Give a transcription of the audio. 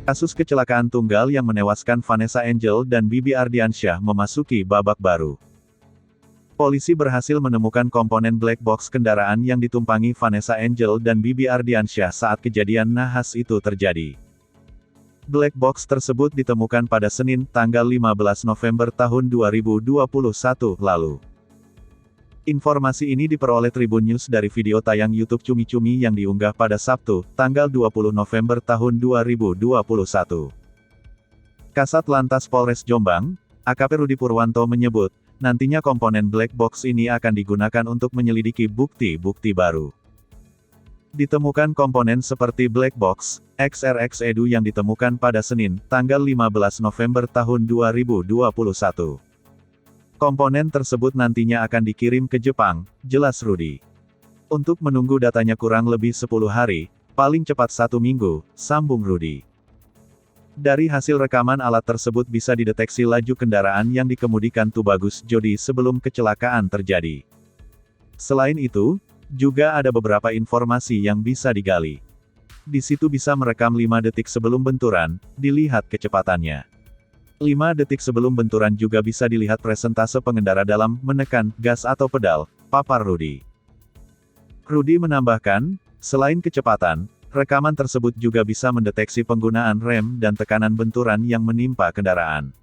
Kasus kecelakaan tunggal yang menewaskan Vanessa Angel dan Bibi Ardiansyah memasuki babak baru. Polisi berhasil menemukan komponen black box kendaraan yang ditumpangi Vanessa Angel dan Bibi Ardiansyah saat kejadian nahas itu terjadi. Black box tersebut ditemukan pada Senin, tanggal 15 November tahun 2021 lalu. Informasi ini diperoleh Tribun News dari video tayang YouTube Cumi Cumi yang diunggah pada Sabtu, tanggal 20 November tahun 2021. Kasat Lantas Polres Jombang, AKP Rudi Purwanto menyebut, nantinya komponen black box ini akan digunakan untuk menyelidiki bukti-bukti baru. Ditemukan komponen seperti black box, XRX Edu yang ditemukan pada Senin, tanggal 15 November tahun 2021. Komponen tersebut nantinya akan dikirim ke Jepang, jelas Rudi. Untuk menunggu datanya kurang lebih 10 hari, paling cepat 1 minggu, sambung Rudi. Dari hasil rekaman alat tersebut bisa dideteksi laju kendaraan yang dikemudikan Tubagus Jodi sebelum kecelakaan terjadi. Selain itu, juga ada beberapa informasi yang bisa digali. Di situ bisa merekam 5 detik sebelum benturan, dilihat kecepatannya. 5 detik sebelum benturan juga bisa dilihat presentase pengendara dalam menekan gas atau pedal, papar Rudi. Rudi menambahkan, selain kecepatan, rekaman tersebut juga bisa mendeteksi penggunaan rem dan tekanan benturan yang menimpa kendaraan.